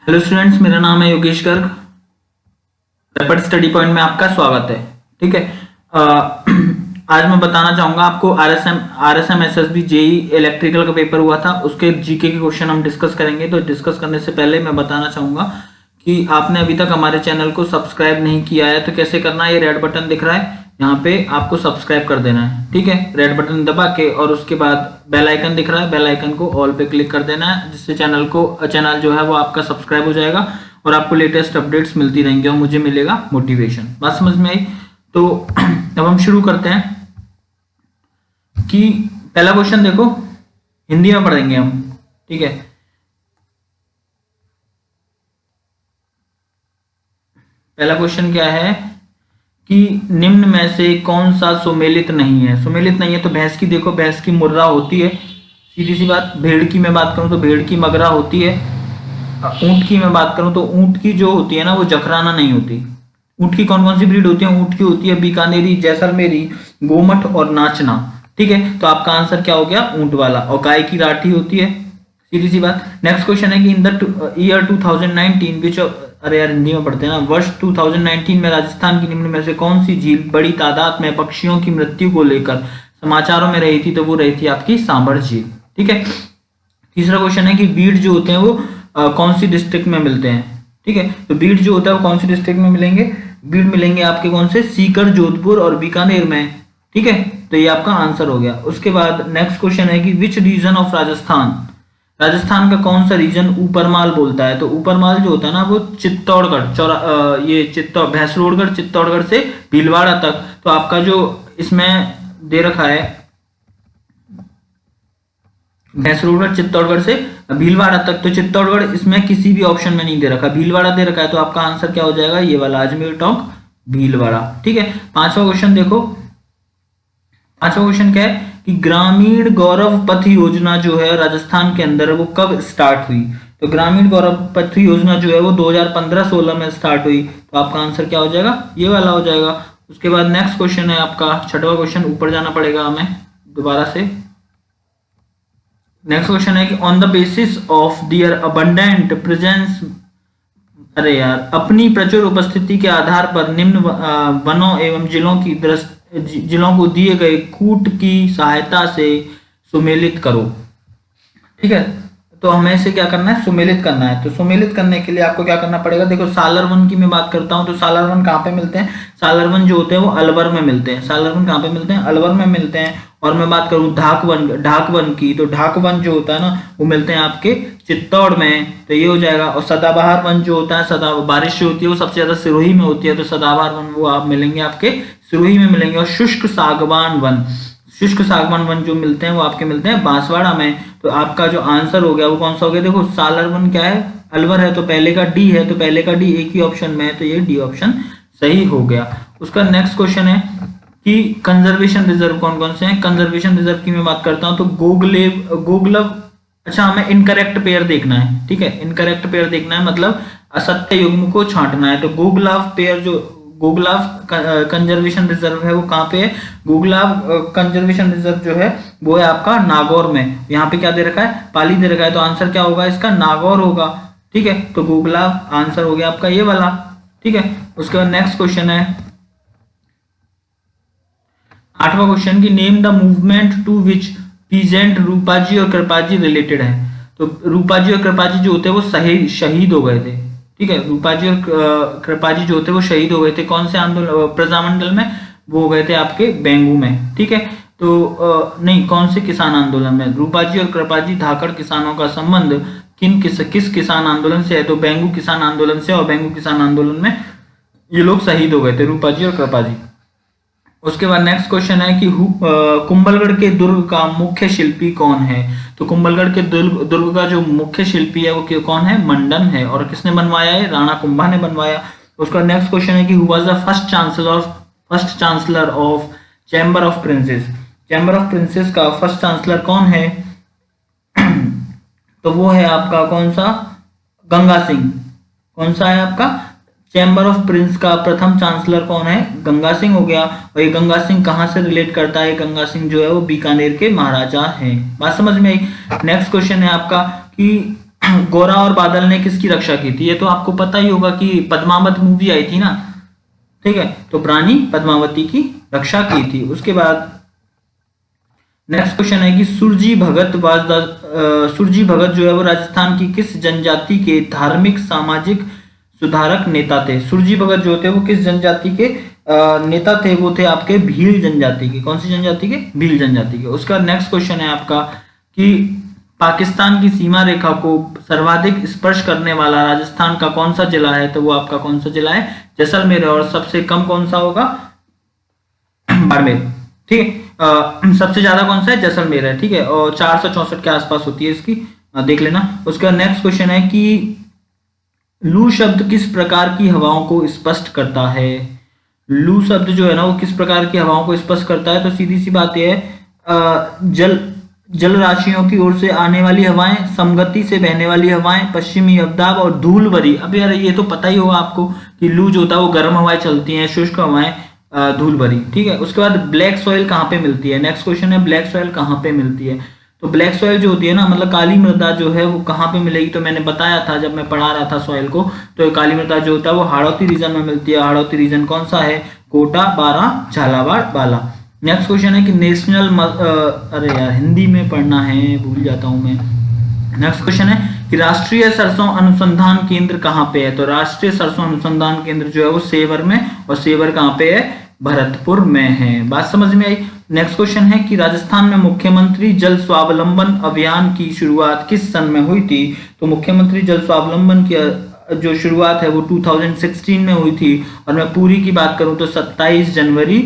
Hello students, मेरा नाम है Yogesh Garg. Rapid study point में आपका स्वागत है। ठीक है। अ, आज मैं बताना चाहूंगा आपको आरएसएम एसएसबी जेई इलेक्ट्रिकल का पेपर हुआ था, उसके जीके के क्वेश्चन हम डिस्कस करेंगे। तो डिस्कस करने से पहले मैं बताना चाहूंगा कि आपने अभी तक हमारे चैनल को सब्सक्राइब नहीं किया है तो कैसे करना है। ये रेड बटन दिख रहा है, यहाँ पे आपको सब्सक्राइब कर देना है। ठीक है, रेड बटन दबा के, और उसके बाद बेल आइकन दिख रहा है, बेल आइकन को ऑल पे क्लिक कर देना है, जिससे चैनल जो है वो आपका सब्सक्राइब हो जाएगा और आपको लेटेस्ट अपडेट्स मिलती रहेंगी और मुझे मिलेगा मोटिवेशन। बात समझ में आई? तो अब हम शुरू करते हैं कि पहला क्वेश्चन देखो, हिंदी में पढ़ेंगे हम। ठीक है, पहला क्वेश्चन क्या है कि निम्न में से कौन सा सुमेलित नहीं है। सुमेलित नहीं है तो भैंस की देखो, भैंस की मुर्रा होती है, सीधी सी बात। भेड़ की मैं बात करूं तो भेड़ की मगरा होती है। ऊंट की मैं बात करूं तो ऊंट की जो होती है ना वो जखराना नहीं होती। ऊंट की कौन कौन सी ब्रीड होती है? ऊंट की होती है बीकानेरी, जैसलमेरी, गोमठ और नाचना। ठीक है, तो आपका आंसर क्या हो गया? ऊंट वाला। और गाय की राठी होती है, सीधी सी बात। नेक्स्ट क्वेश्चन है कि इन द ईयर 2019 विच, अरे यार हिंदी में पढ़ते हैं ना, वर्ष 2019 में राजस्थान की निम्न में से कौन सी झील बड़ी तादाद में पक्षियों की मृत्यु को लेकर समाचारों में रही थी? तो वो रही थी आपकी सांभर झील। ठीक है। तीसरा क्वेश्चन है कि बीड जो होते हैं वो कौन सी डिस्ट्रिक्ट में मिलते हैं? ठीक है, तो बीड जो होता है वो कौन सी डिस्ट्रिक्ट में मिलेंगे? बीड मिलेंगे आपके कौन से? सीकर, जोधपुर और बीकानेर में। ठीक है, तो ये आपका आंसर हो गया। उसके बाद नेक्स्ट क्वेश्चन है कि which region of Rajasthan, Rajasthan का कौन सा रीजन ऊपरमाल बोलता है? तो ऊपरमाल जो होता है ना वो चित्तौड़गढ़, ये भैंसरोडगढ़, चित्तौड़गढ़ से भीलवाड़ा तक। तो आपका जो इसमें दे रखा है भैंसरोडगढ़ चित्तौड़गढ़ से भीलवाड़ा तक, तो चित्तौड़गढ़ इसमें किसी भी ऑप्शन में नहीं दे रखा, भीलवाड़ा दे रखा है। तो आपका आंसर क्या हो जाएगा? ये वाला, अजमेर टोंक भीलवाड़ा। ठीक है। पांचवा क्वेश्चन देखो, पांचवा क्वेश्चन क्या है कि ग्रामीण गौरव पथ योजना जो है राजस्थान के अंदर वो कब स्टार्ट हुई? तो ग्रामीण गौरव पथ योजना जो है वो 2015-16 में स्टार्ट हुई। तो आपका आंसर क्या हो जाएगा? ये वाला हो जाएगा। उसके बाद नेक्स्ट क्वेश्चन है आपका छठवां क्वेश्चन, ऊपर जाना पड़ेगा हमें दोबारा से। नेक्स्ट क्वेश्चन है कि on the basis of their abundant presence, अरे यार, अपनी प्रचुर उपस्थिति के आधार पर निम्न वनों एवं जिलों को दिए गए कूट की सहायता से सुमेलित करो। ठीक है, तो हमें इसे क्या करना है? सुमेलित करना है। तो सुमेलित करने के लिए आपको क्या करना पड़ेगा? देखो, सालर वन की मैं बात करता हूं तो सालर वन कहाँ पे मिलते हैं? सालर वन जो होते हैं वो अलवर में मिलते हैं। सालर वन कहाँ पे मिलते हैं? अलवर में मिलते हैं। और मैं बात करूं ढाक वन की, तो ढाक वन जो होता है ना वो मिलते हैं आपके चित्तौड़ में। तो ये हो जाएगा। और सदाबहार वन जो होता है, बारिश जो होती है वो सबसे ज्यादा सिरोही में होती है, तो सदाबहार वन वो आप मिलेंगे आपके सिरोही में मिलेंगे। और शुष्क सागवान वन जो मिलते हैं वो आपके मिलते हैं बांसवाड़ा में। तो आपका जो आंसर हो गया वो कौन सा हो गया? देखो, सालर वन क्या है? अलवर है, तो पहले का डी है, तो पहले का डी एक ही ऑप्शन में है, तो ये डी ऑप्शन सही हो गया। उसका नेक्स्ट क्वेश्चन है कि कंजर्वेशन रिजर्व कौन कौन से हैं? कंजर्वेशन रिजर्व की मैं बात करता हूं तो गोगलव, अच्छा हमें इनकरेक्ट पेयर देखना है। ठीक है, इनकरेक्ट पेयर देखना है, मतलब असत्य युग्म को छांटना है। तो गोगलाव कंजर्वेशन रिजर्व है वो कहाँ पे है? गोगलाव कंजर्वेशन रिजर्व जो है वो है आपका नागौर में। यहाँ पे क्या दे रखा है? पाली दे रखा है। तो आंसर क्या होगा इसका? नागौर होगा। ठीक है, तो गोगलाव आंसर हो गया आपका ये वाला। ठीक है, उसके बाद नेक्स्ट क्वेश्चन है आठवां क्वेश्चन की name the movement to which peasant Rupaji और कृपाजी रिलेटेड है। तो रूपाजी और कृपाजी जो होते हैं वो शहीद हो गए थे। ठीक है, रूपाजी और कृपाजी जो होते हैं वो शहीद हो गए थे। कौन से आंदोलन? प्रजामंडल में वो हो गए थे आपके बेंगू में। ठीक है, तो नहीं, कौन से किसान आंदोलन में? रूपाजी और कृपाजी धाकड़ किसानों का संबंध किस किसान आंदोलन से है? तो बेंगू किसान आंदोलन से। और बेंगू किसान आंदोलन में ये लोग शहीद हो गए थे, रूपाजी और कृपाजी। उसके बाद नेक्स्ट क्वेश्चन है कि कुंभलगढ़ के दुर्ग का मुख्य शिल्पी कौन है? तो कुंभलगढ़ के दुर्ग का जो मुख्य शिल्पी है वो कौन है? मंडन है। और किसने बनवाया है? राणा कुंभा ने बनवाया। उसका नेक्स्ट क्वेश्चन है कि who was the first chancellor of chamber of princess. Chamber of princess का फर्स्ट चांसलर कौन है? तो वो है आपका कौन सा? गंगा सिंह। कौन सा है आपका? चैम्बर ऑफ प्रिंस का प्रथम चांसलर कौन है? गंगा सिंह हो गया। और ये गंगा सिंह कहां से रिलेट करता है? गंगा सिंह जो है वो बीकानेर के महाराजा हैं। बात समझ में आई? नेक्स्ट क्वेश्चन है आपका कि गोरा और बादल ने किसकी रक्षा की थी? ये तो आपको पता ही होगा कि पद्मावत मूवी आई थी ना, ठीक है, तो रानी पद्मावती की रक्षा की थी। उसके बाद नेक्स्ट क्वेश्चन है कि सुरजी भगत वाज द सुरजी भगत जो है वो राजस्थान की किस जनजाति के धार्मिक सामाजिक सुधारक नेता थे? सुरजी भगत जो थे वो किस जनजाति के नेता थे? वो थे आपके भील जनजाति के। कौन सी जनजाति के? भील जनजाति के। उसका नेक्स्ट क्वेश्चन है आपका कि पाकिस्तान की सीमा रेखा को सर्वाधिक स्पर्श करने वाला राजस्थान का कौन सा जिला है? तो वो आपका कौन सा जिला है? जैसलमेर। और सबसे कम कौन सा होगा? बाड़मेर। ठीक है, सबसे ज्यादा कौन सा है? जैसलमेर है। ठीक है, और 464 के आसपास होती है इसकी, देख लेना। उसका नेक्स्ट क्वेश्चन है कि लू शब्द किस प्रकार की हवाओं को स्पष्ट करता है? लू शब्द जो है ना वो किस प्रकार की हवाओं को स्पष्ट करता है? तो सीधी सी बात यह है, जल राशियों की ओर से आने वाली हवाएं, समगति से बहने वाली हवाएं, पश्चिमी अवदाब और धूल भरी। अब यार ये तो पता ही होगा आपको कि लू जो होता है वो गर्म हवाएं चलती हैं, शुष्क हवाएं धूल भरी। ठीक है, उसके बाद ब्लैक सॉइल कहाँ पे मिलती है? नेक्स्ट क्वेश्चन है ब्लैक सॉइल कहाँ पे मिलती है? तो ब्लैक सॉइल जो होती है ना, मतलब काली मृदा जो है वो कहाँ पे मिलेगी? तो मैंने बताया था जब मैं पढ़ा रहा था सॉइल को, तो काली मृदा जो होता है वो हाड़ौती रीजन में मिलती है। हाड़ौती रीजन कौन सा है? कोटा, बारा, झालावाड़, बाला। नेक्स्ट क्वेश्चन है कि नेशनल अरे यार हिंदी में पढ़ना है, भूल जाता हूं मैं। नेक्स्ट क्वेश्चन है कि राष्ट्रीय सरसों अनुसंधान केंद्र कहाँ पे है? तो राष्ट्रीय सरसों अनुसंधान केंद्र जो है वो सेवर में, और सेवर कहाँ पे है? भरतपुर में है। बात समझ में आई? नेक्स्ट क्वेश्चन है कि राजस्थान में मुख्यमंत्री जल स्वावलंबन अभियान की शुरुआत किस सन में हुई थी? तो मुख्यमंत्री जल स्वावलंबन की जो शुरुआत है वो 2016 में हुई थी, और मैं पूरी की बात करूं तो 27 जनवरी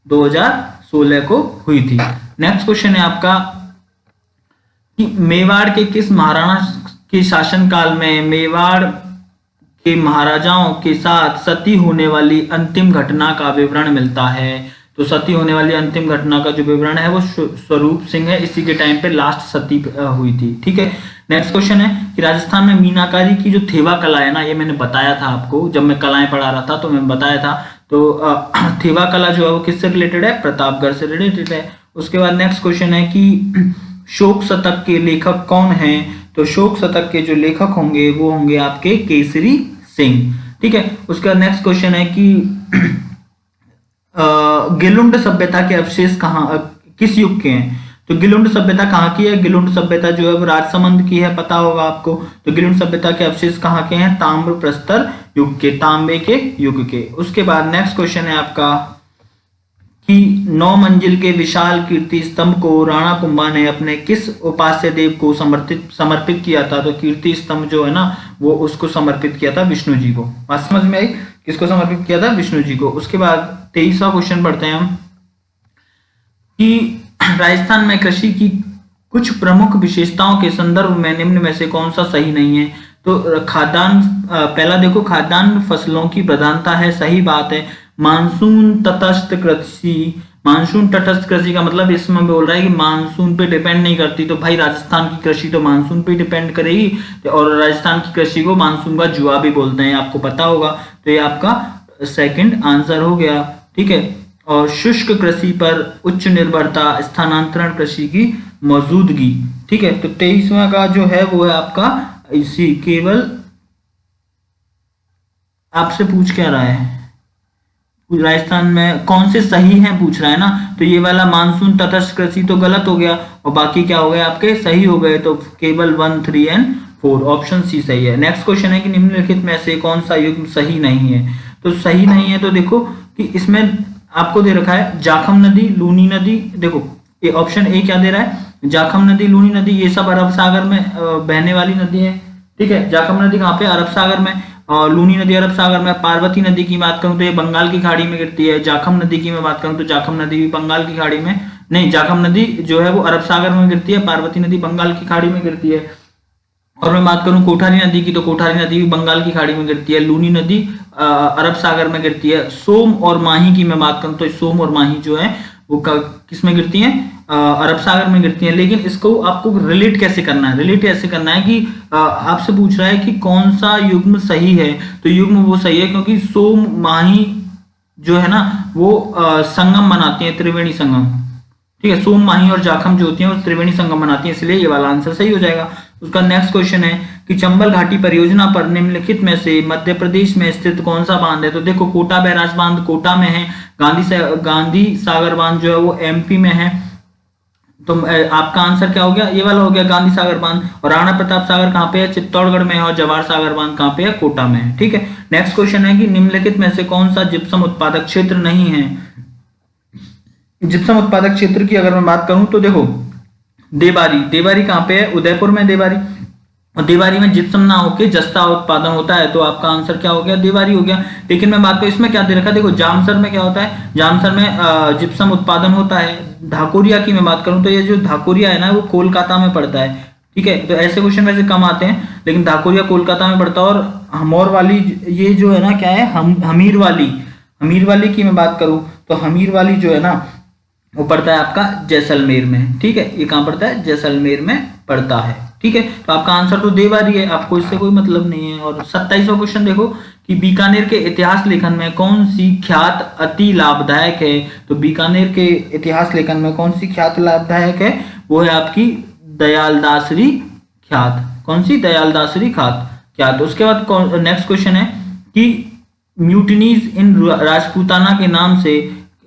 2016 को हुई थी। नेक्स्ट क्वेश्चन है आपका कि मेवाड़ के किस महाराणा के शासनकाल में मेवाड़ के महाराजाओं के साथ सती होने वाली अंतिम घटना का विवरण मिलता है? तो सती होने वाली अंतिम घटना का जो विवरण है वो स्वरूप सिंह है, इसी के टाइम पे लास्ट सती हुई थी। ठीक है, नेक्स्ट क्वेश्चन है कि राजस्थान में मीनाकारी की जो थेवा कला है ना, ये मैंने बताया था आपको जब मैं कलाएं पढ़ा रहा था, तो मैं बताया था। तो थेवा कला जो है वो किससे रिलेटेड है? प्रतापगढ़ से रिलेटेड है। उसके बाद नेक्स्ट क्वेश्चन है कि शोक शतक के लेखक कौन हैं? तो शोक शतक के जो लेखक होंगे वो होंगे आपके केसरी सिंह। ठीक है, उसका नेक्स्ट क्वेश्चन है कि गिलुंड सभ्यता के अवशेष कहाँ, किस युग के हैं? तो गिलुंड सभ्यता कहाँ की है? गिलुंड सभ्यता जो है वो राजसमंद की है, पता होगा आपको। तो गिलुंड सभ्यता के अवशेष कहाँ के हैं? ताम्र प्रस्तर युग के, तांबे के युग के। उसके बाद नेक्स्ट क्वेश्चन है आपका कि 9 मंजिल के विशाल कीर्ति स्तंभ को राणा कुंभा ने अपने किस उपास्य देव को समर्पित किया था? तो कीर्ति स्तंभ जो है ना वो उसको समर्पित किया था विष्णु जी को। बात समझ में आई? किसको समर्पित किया था? विष्णु जी को। उसके बाद 23वां क्वेश्चन पढ़ते हैं हम कि राजस्थान में कृषि की कुछ प्रमुख विशेषताओं के संदर्भ में निम्न में से कौन सा सही नहीं है? तो खाद्यान्न, पहला देखो, खाद्यान्न फसलों की प्रधानता है, सही बात है। मानसून तटस्थ कृषि, मानसून तटस्थ कृषि का मतलब इसमें बोल रहा है कि मानसून पे डिपेंड नहीं करती। तो भाई राजस्थान की कृषि तो मानसून पे डिपेंड करेगी, और राजस्थान की कृषि को मानसून का जुआ भी बोलते हैं, आपको पता होगा। तो ये आपका सेकंड आंसर हो गया। ठीक है, और शुष्क कृषि पर उच्च निर्भरता, स्थानांतरण कृषि की मौजूदगी। ठीक है, तो 23वां का जो है वो है आपका इसी, केवल आपसे पूछ क्या रहा है? राजस्थान में कौन से सही हैं पूछ रहा है ना। तो ये वाला मानसून तटस्थ कृषि तो गलत हो गया, और बाकी क्या हो गया आपके? सही हो गए। तो केवल 1, 3 एंड 4, ऑप्शन सी सही है। नेक्स्ट क्वेश्चन है कि निम्नलिखित में से कौन सा युग्म सही नहीं है? तो सही नहीं है तो देखो कि इसमें आपको दे रखा है जाखम नदी, लूनी नदी। देखो ये ऑप्शन ए क्या दे रहा है? जाखम नदी, लूनी नदी, ये सब अरब सागर में बहने वाली नदी है। ठीक है, जाखम नदी कहाँ पे? अरब सागर में, और लूनी नदी अरब सागर में। पार्वती नदी की बात करूं तो ये बंगाल की खाड़ी में गिरती है। जाखम नदी की मैं बात करूं तो जाखम नदी भी बंगाल की खाड़ी में, नहीं, जाखम नदी जो है वो अरब सागर में गिरती है, पार्वती नदी बंगाल की खाड़ी में गिरती है। और मैं बात करूं कोठारी नदी की तो कोठारी नदी भी बंगाल की खाड़ी में गिरती है, लूनी नदी अरब सागर में गिरती है। सोम और माही की मैं बात करूं तो सोम और माही जो है वो किस में गिरती हैं? अरब सागर में गिरती हैं। लेकिन इसको आपको रिलेट कैसे करना है? रिलेट ऐसे करना है कि आपसे पूछ रहा है कि कौन सा युग्म सही है, तो युग्म वो सही है क्योंकि सोम माही जो है ना वो संगम बनाती है, त्रिवेणी संगम। ठीक है, सोम माही और जाखम जो होती हैं वो त्रिवेणी संगम बनाती है, इसलिए ये वाला आंसर सही हो जाएगा। उसका नेक्स्ट क्वेश्चन है कि चंबल घाटी परियोजना पर निम्नलिखित में से मध्य प्रदेश में स्थित कौन सा बांध है? तो देखो कोटा बैराज बांध कोटा में है, गांधी सागर बांध जो है वो एमपी में है। तो आपका आंसर क्या हो गया? ये वाला हो गया गांधी सागर बांध। और राणा प्रताप सागर कहाँ पे है? चित्तौड़गढ़ में है। और जवाहर सागर बांध कहाँ पे है? कोटा में है। ठीक है, नेक्स्ट क्वेश्चन है कि निम्नलिखित में से कौन सा जिप्सम उत्पादक क्षेत्र नहीं है? जिप्सम उत्पादक क्षेत्र की अगर मैं बात करूं तो देखो देवारी कहाँ पे है? उदयपुर में देवारी। और देवारी में जिप्सम ना होके जस्ता उत्पादन होता है, तो आपका आंसर क्या हो गया? देवारी हो गया। लेकिन मैं बात करूं इसमें क्या दे रखा है, देखो जामसर में क्या होता है? जामसर में जिप्सम उत्पादन होता है। धाकोरिया की मैं बात करूं तो ये जो धाकोरिया है ना वो कोलकाता में पड़ता है। ठीक है, तो ऐसे क्वेश्चन वैसे कम आते हैं, लेकिन धाकोरिया कोलकाता में पड़ता है। और हमौर वाली ये जो है ना क्या है? हमीर वाली की मैं बात करूं तो हमीर वाली जो है ना वो पड़ता है आपका जैसलमेर में। ठीक है, ये कहाँ पड़ता है? जैसलमेर में पड़ता है। ठीक है, तो आपका आंसर तो देवारी है, आपको इससे कोई मतलब नहीं है। और 27वां क्वेश्चन देखो कि बीकानेर के इतिहास लेखन में कौन सी ख्यात अति लाभदायक है? तो बीकानेर के इतिहास लेखन में कौन सी ख्यात लाभदायक है? वो है आपकी दयालदासरी ख्यात। कौन सी? दयालदासरी ख्यात। उसके बाद नेक्स्ट क्वेश्चन है कि म्यूटिनीज इन राजपूताना के नाम से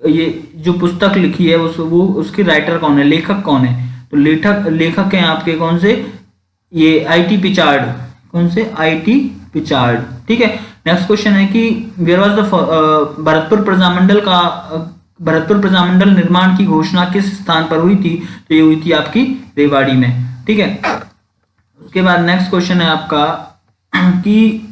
ये जो पुस्तक लिखी है वो उसके राइटर कौन है? लेखक कौन है? तो लेखक हैं आपके कौन से? ये आईटी पिचार्ड। कौन से? आईटी पिचार्ड। ठीक है, नेक्स्ट क्वेश्चन है कि where was the Bharatpur Prajamandal निर्माण की घोषणा किस स्थान पर हुई थी? तो ये हुई थी आपकी रेवाड़ी में। ठीक है, उसके बाद नेक्स्ट क्वेश्चन है आपका कि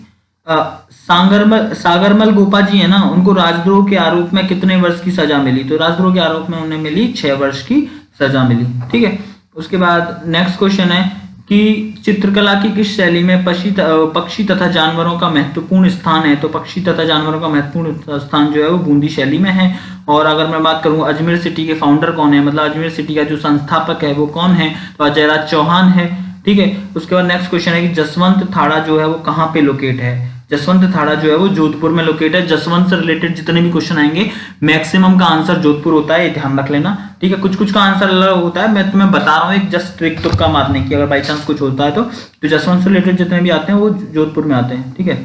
सागरमल गोपा जी है ना, उनको राजद्रोह के आरोप में कितने वर्ष की सजा मिली? तो राजद्रोह के आरोप में उन्हें मिली 6 वर्ष की सजा मिली। ठीक है, उसके बाद नेक्स्ट क्वेश्चन है कि चित्रकला की किस शैली में पक्षी तथा जानवरों का महत्वपूर्ण स्थान है? तो पक्षी तथा जानवरों का महत्वपूर्ण स्थान जो है वो बूंदी शैली में है। और अगर मैं बात करूं अजमेर सिटी के फाउंडर कौन है, मतलब अजमेर सिटी का जो संस्थापक है वो कौन है? तो अजयराज चौहान है। ठीक है, उसके बाद नेक्स्ट क्वेश्चन है कि जसवंत थाड़ा जो है वो कहाँ पे लोकेट है? जसवंत थाड़ा जो है वो जोधपुर में लोकेट है। जसवंत से रिलेटेड जितने भी क्वेश्चन आएंगे मैक्सिमम का आंसर जोधपुर होता है, ये ध्यान रख लेना। ठीक है, कुछ का आंसर अलग होता है, मैं तुम्हें बता रहा हूँ एक जस्ट ट्रिक तुक्का मारने की, अगर बाई चांस कुछ होता है तो जसवंत से रिलेटेड जितने भी आते हैं वो जोधपुर में आते हैं। ठीक है,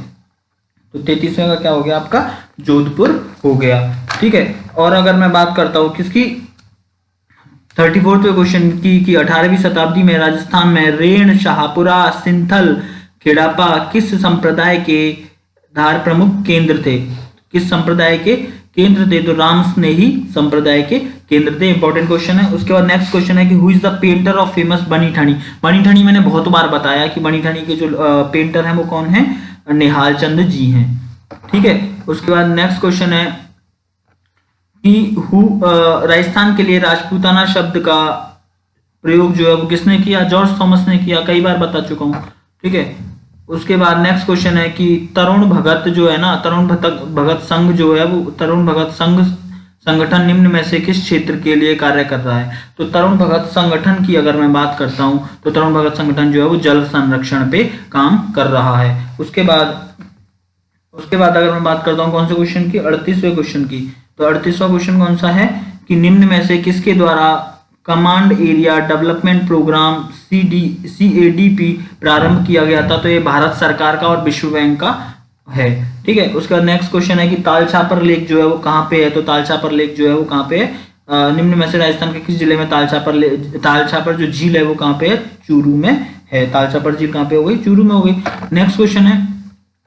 तो 33वें का क्या हो गया आपका? जोधपुर हो गया। ठीक है, और अगर मैं बात करता हूँ किसकी 34वें क्वेश्चन की कि 18वीं शताब्दी में राजस्थान में रेण, शाहपुरा, सिंथल, खेड़ापा किस संप्रदाय के धार प्रमुख केंद्र थे? किस संप्रदाय के केंद्र थे? तो राम स्नेही संप्रदाय के केंद्र थे। इंपॉर्टेंट क्वेश्चन है। उसके बाद नेक्स्ट क्वेश्चन है कि who is the painter of famous बनी ठानी? बनी ठानी मैंने बहुत बार बताया कि बनी ठानी के जो पेंटर हैं वो कौन है? निहाल चंद जी हैं। ठीक है, उसके बाद नेक्स्ट क्वेश्चन है कि राजस्थान के लिए राजपूताना शब्द का प्रयोग जो है वो किसने किया? जॉर्ज थॉमस ने किया, कई बार बता चुका हूं। ठीक है, उसके बाद नेक्स्ट क्वेश्चन है कि तरुण भगत जो है ना, तरुण भगत संघ जो है वो तरुण भगत संघ संगठन निम्न में से किस क्षेत्र के लिए कार्य कर रहा है? तो तरुण भगत संगठन की अगर मैं बात करता हूं तो तरुण भगत संगठन जो है वो जल संरक्षण पे काम कर रहा है। उसके बाद अगर मैं बात करता हूं कौन से क्वेश्चन की? 38वें क्वेश्चन की। तो 38वां क्वेश्चन कौन सा है कि निम्न में से किसके द्वारा command area development program CADP प्रारंभ किया गया था? तो ये भारत सरकार का और विश्व बैंक का है। ठीक है, उसका नेक्स्ट क्वेश्चन है कि तालछापर लेक जो है वो कहाँ पे है? तो तालछापर लेक जो है वो कहाँ पे है? निम्न में से राजस्थान के किस जिले में तालछापर जो झील है वो कहाँ पे है? चूरू में है। तालछापर झील कहाँ पे हो गई? चूरू में हो गई। नेक्स्ट क्वेश्चन है,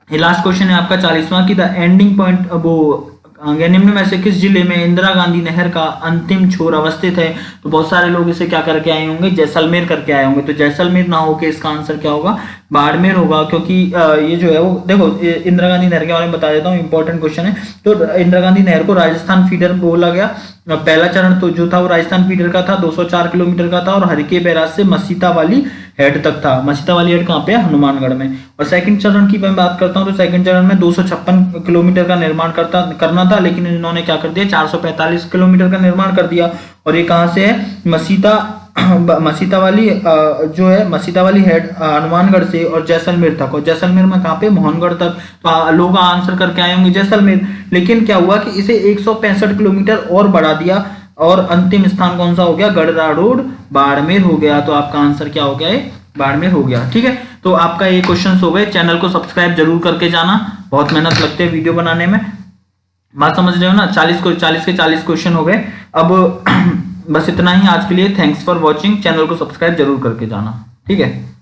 ये लास्ट क्वेश्चन है आपका 40वां की द एंडिंग पॉइंट वो निम्न में से किस जिले में इंदिरा गांधी नहर का अंतिम छोर अवस्थित है? तो बहुत सारे लोग इसे क्या करके आए होंगे? जैसलमेर करके आए होंगे। तो जैसलमेर ना होके इसका आंसर क्या होगा? बाड़मेर होगा, क्योंकि ये जो है वो देखो इंदिरा गांधी नहर के बारे में बता देता हूँ, इंपॉर्टेंट क्वेश्चन है। तो इंदिरा गांधी नहर को राजस्थान फीडर बोला गया। पहला चरण तो जो था वो राजस्थान फीडर का था, 204 किलोमीटर का था और हरिके बैराज से मसीता वाली हेड तक था। मसीता वाली हेड कहाँ पे है? हनुमानगढ़ में। और सेकंड चरण की मैं बात करता हूँ तो सेकंड चरण में 256 किलोमीटर का निर्माण करना था, लेकिन इन्होंने क्या कर दिया? 445 किलोमीटर का निर्माण कर दिया। और ये कहाँ से है? मसीता वाली जो है मसीता वाली हेड हनुमानगढ़ से और जैसलमेर तक। और जैसलमेर में कहाँ पे? मोहनगढ़ तक। तो लोग आंसर करके आए होंगे जैसलमेर। लेकिन क्या हुआ कि इसे 165 किलोमीटर और बढ़ा दिया और अंतिम स्थान कौन सा हो गया? गढ़रा रोड बाड़मेर हो गया। तो आपका आंसर क्या हो गया है? बाड़मेर हो गया। ठीक है, तो आपका ये क्वेश्चन हो गए। चैनल को सब्सक्राइब जरूर करके जाना, बहुत मेहनत लगती है वीडियो बनाने में, बात समझ रहे हो ना। 40 के 40 क्वेश्चन हो गए। अब बस इतना ही आज के लिए। Thanks for watching. चैनल को सब्सक्राइब जरूर करके जाना। ठीक है।